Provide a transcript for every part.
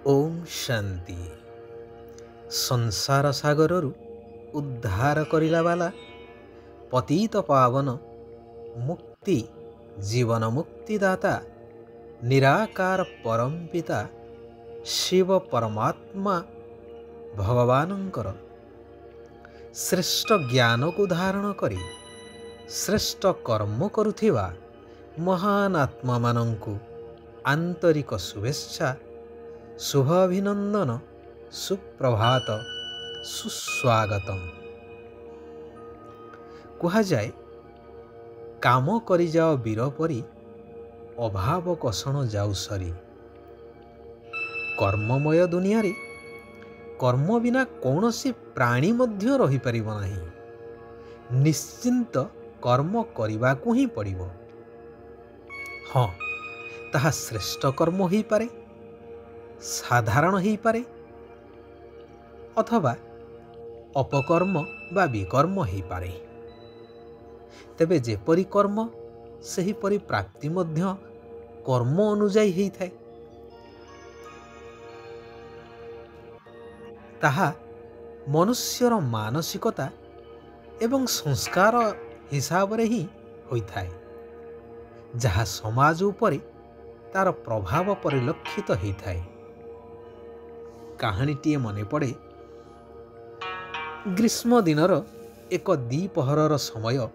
ओम शांति। संसार सागररु उद्धार करिला वाला पतित पावन मुक्ति जीवन मुक्तिदाता निराकार परम पिता शिव परमात्मा भगवानंकर श्रेष्ठ ज्ञान को धारण करी श्रेष्ठ कर्म करुथिबा महान आत्मा मानंकु आंतरिक शुभेच्छा शुभ अभिनंदन सुप्रभात सुस्वागतम। कहा जाए काम करी जाओ वीर परी अभाव कषण जाऊ सरी। कर्ममय दुनिया रे कर्म बिना कौनसी प्राणी मध्य रही परिबो नाही। निश्चिंत कर्म करिबा को ही पड़िबो। हाँ, ताहा श्रेष्ठ कर्म होई पारे, साधारण ही पारे अथवा अपकर्म बा विकर्म ही पारे। तेबे जेपरि कर्म सही परि प्राप्ति मध्य कर्म अनुजाई ही थाए। ताहा मनुष्यर मानसिकता एवं संस्कार हिसाब रे ही होई थाए, जहा समाज उपरे तार प्रभाव परिलक्षित ही थाए। कहानीटीए मने पड़े। ग्रीष्म दिनर एक द्विपहरर समय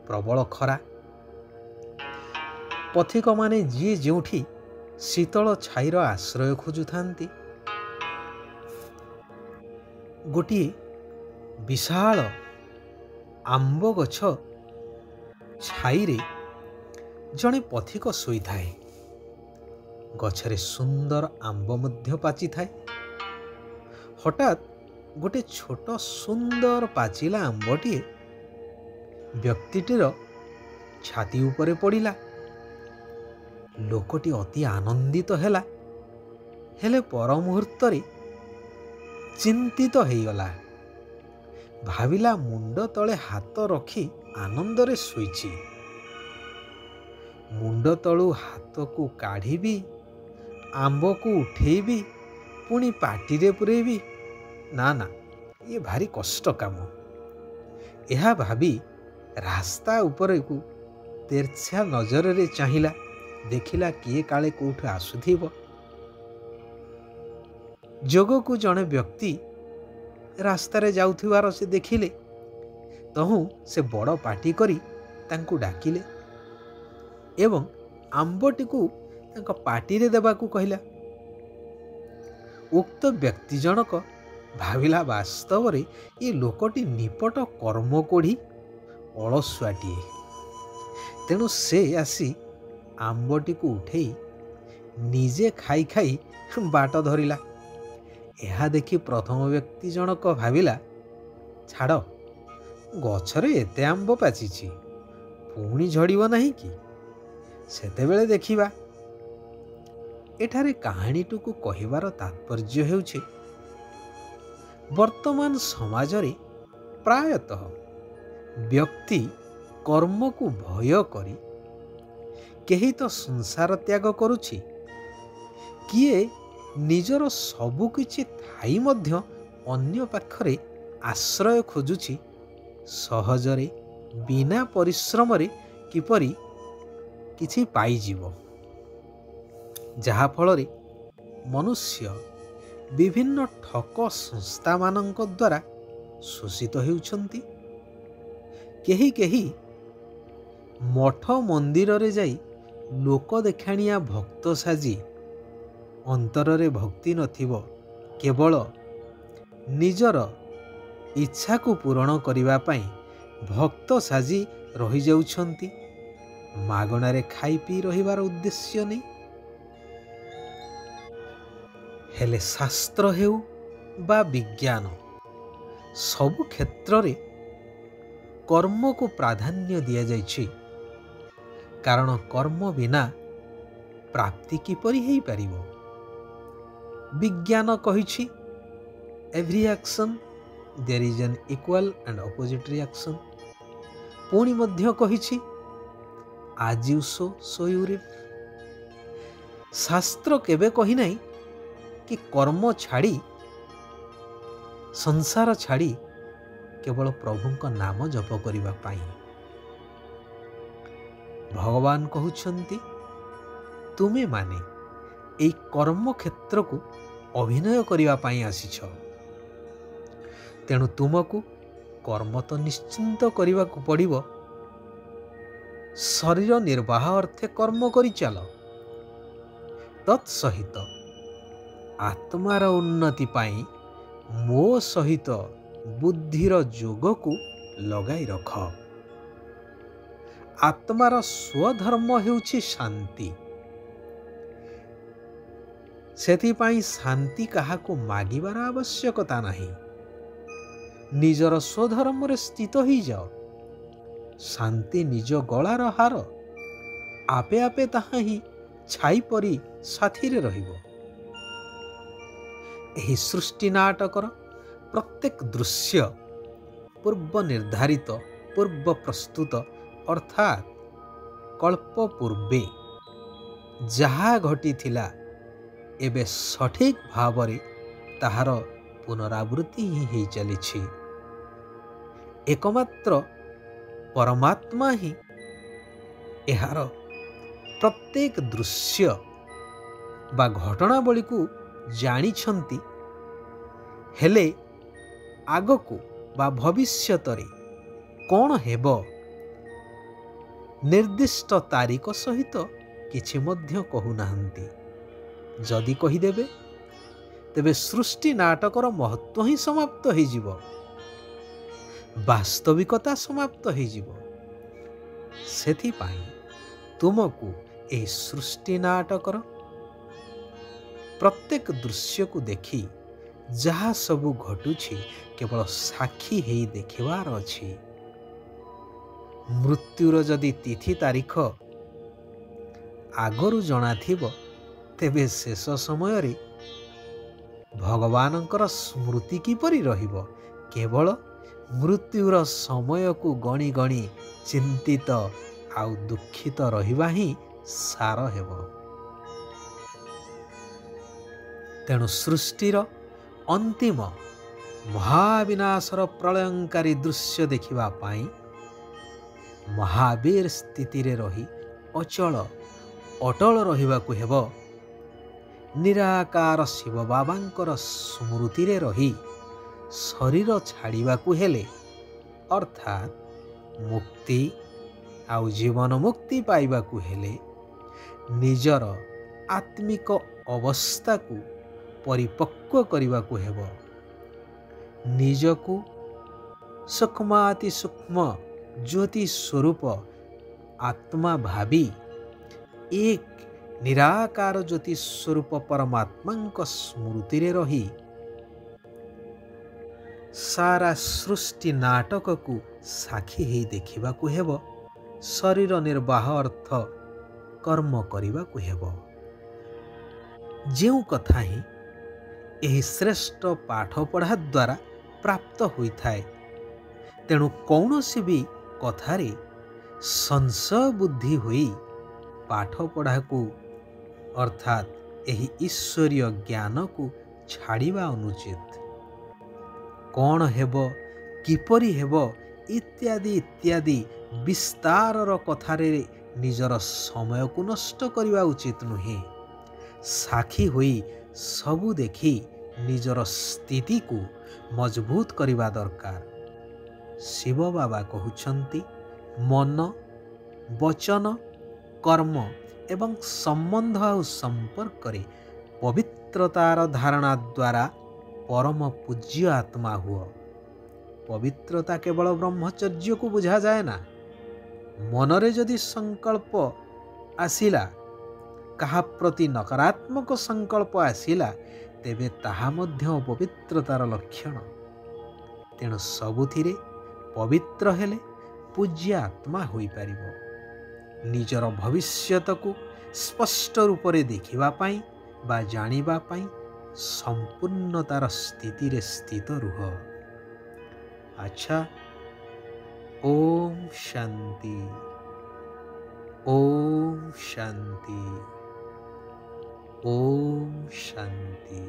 प्रबल खरा। पथिक माने जी जोठी शीतल छाईर आश्रय खोजुथांती। गोटिए विशाल आंब गछ छाईरे जणे पथिक सोई थाए। गछरे सुंदर आंब मध्य पाची थाए। हठात गोटे छोट सुंदर पाचिला आंबटीए व्यक्तिटीर छाती उपरे पड़िला। लोकटी अति आनंदित हेला, हेले पर मुहूर्तरे चिंतित हेगला। भाविला मुंड तले हाथ रखी आनंदरे शोईची। मुंड तलू हाथ को काढ़ी आंब को उठेबी पुणी पाटिरे पुरेबी, ना ना ये भारी कष्ट काम। यह भावी रास्ता उपरे को तेर्छा नजर रे चाहिला। देखिला किए काले कोठु आसुथिबो। जोग को जड़े व्यक्ति रास्ता रे जाउथिवार से देखिले। तहु से बड़ पाटी करी तांकु डाकिले एवं आंबटी को तांका पाटी रे देबाकू कहिला। उक्त व्यक्ति जनक भाविला वास्तव रे ये लोकटी निपट कर्म कोढ़ी अलसुआटीए। तेणु से आसी आंबटी को उठेई निजे खाई खाई बाट धरिला। यह देखि प्रथम व्यक्ति जनक भाविला, छाड़ गछरे एते आंब पाचिछि, पुणी झड़िबो नाही कि, सेतेबेले देखिबा। एठारे कहानीटू को कहिबार तात्पर्य हेउछि, वर्तमान समाज रे प्रायतः व्यक्ति कर्म को भय करी केही तो संसार त्याग करुछि, किए निजर सबु किछि थाई मध्य अन्य पाखरे आश्रय खोजुछि। सहजरे बिना परिश्रम रे किपरि किछि पाइजिवो, जहा फलरे मनुष्य विभिन्न ठक संस्था मानक द्वारा शोषित हेउछन्ति। केही केही मठ मंदिर रे जाई लोक देखाणिया भक्त साजी अंतर रे भक्ति नथिबो, केवल निजर इच्छा को पूरण करिवा पई भक्त साजी रही जाउछन्ति। मागणारे खाई पी रहिबार उद्देश्य नहीं। हेले शास्त्र हेउ बा विज्ञान सबु क्षेत्र रे कर्म को प्राधान्य दिया जाइछि। कारण कर्म बिना प्राप्ति किपरि हेई परिबो। विज्ञान कहिछि every action there is an equal and opposite reaction. पुणी मध्य कहिछि as you sow so you reap. शास्त्र केबे कही नाही कि कर्म छाड़ी संसार छाड़ी केवल प्रभुंक नाम जप करिबा पाई। भगवान कहउछंती तुमे माने एई कर्म क्षेत्र को अभिनय करिबा पाई आसीछ, तेणु तुमको कर्म तो निश्चिंत करिबा को पड़िबो। शरीर निर्वाह अर्थे कर्म करि चल, तत्सहित आत्मार उन्नति पाई मो सहित बुद्धिर जोग को लगाई रख। आत्मार स्वधर्म हेउछि शांति, सेथिपाई शांति काहाको मागिबार आवश्यकता नहीं। निजर स्वधर्म रे स्थित ही जाओ, शांति निज गलार हार, आपे आपे ताहा ही छाई परी साथी रे रहिबो। एही सृष्टि नाटकर प्रत्येक दृश्य पूर्व निर्धारित पूर्व प्रस्तुत अर्थात कल्प पूर्वे जहा घटी थिला एबे सठिक भावरे ताहार पुनरावृत्ति ही चलिछि। एकमात्र परमात्मा ही एहार प्रत्येक दृश्य बा घटनावली को जानिछंती, हेले आगको बा भविष्यतरे कौन हेबो निर्दिष्ट तारीख सहित किछि मध्य कहूनाहंती। जदि कहिदेबे तेबे सृष्टि नाटकर महत्व ही समाप्त हो जिवो, वास्तविकता समाप्त हो जिवो। सेथिपाई तुमको एही सृष्टि नाटकर प्रत्येक दृश्य को देखी जहा सबु घटुछि केवल साक्षी हेई देखिबार अछि। मृत्युर जदि तिथि तारीख आगरु जଣା थिबो तेबे शेष समय रे भगवानंकर स्मृति किपरि रहिबो। केवल मृत्युर समय को गणी गणी चिंतित आउ दुखित रहिबा ही सार हेबो। तेणु सृष्टिर अंतिम महाविनाशर प्रलयंकारी दृश्य देखिबा पाई महावीर स्थिति रे रही अचल अटल रहिबा को हेबो। निराकार शिव बाबांकर स्मृति रे रही शरीर छाड़िबा को हेले अर्थात मुक्ति आउ जीवन मुक्ति पाइबा को हेले निजर आत्मिक अवस्था को परिपक्व करने को हेबो। निजको सूक्ष्माति सूक्ष्म ज्योति स्वरूप आत्मा भावी एक निराकार ज्योति स्वरूप परमात्मा स्मृति रे रही सारा सृष्टि नाटक को साक्षी ही देखिबा को हेबो। शरीर निर्वाह अर्थ कर्म करिबा को हेबो। जेउ कथा ही एही श्रेष्ठ पाठ पढ़ा द्वारा प्राप्त होइथाए, तेणु कौनसी भी कथारे संशय बुद्धि होई पाठ पढ़ा को अर्थात एही ईश्वरीय ज्ञान को छाड़िबा अनुचित। कौन हेबो किपरि हेबो इत्यादि इत्यादि विस्तारर कथारे निजर समय को नष्ट करिबा उचित नुहे। साक्षी होई सबु देखी निजर स्थिति को मजबूत करिबा दरकार। शिव बाबा कहउछंती मन वचन कर्म एवं संबंध और संपर्क रे पवित्रतार धारणा द्वारा परम पूज्य आत्मा हुआ। पवित्रता केवल ब्रह्मचर्य को बुझा जाए ना। मनरे जदि संकल्प आसिला, कहा प्रति नकारात्मक संकल्प आसिला, तेबे ताहा मध्य पवित्रतार लक्षण। तेणु सबुथिरे पवित्र हेले पूज्य आत्मा होई पारिबो। निजर भविष्यत को स्पष्ट रूप से देखिबा पाई बा जानिबा पाई संपूर्णतार स्थिति रे स्थित रुह। अच्छा, ओम शांति, ओम शांति, ଓମ୍ ଶାନ୍ତି।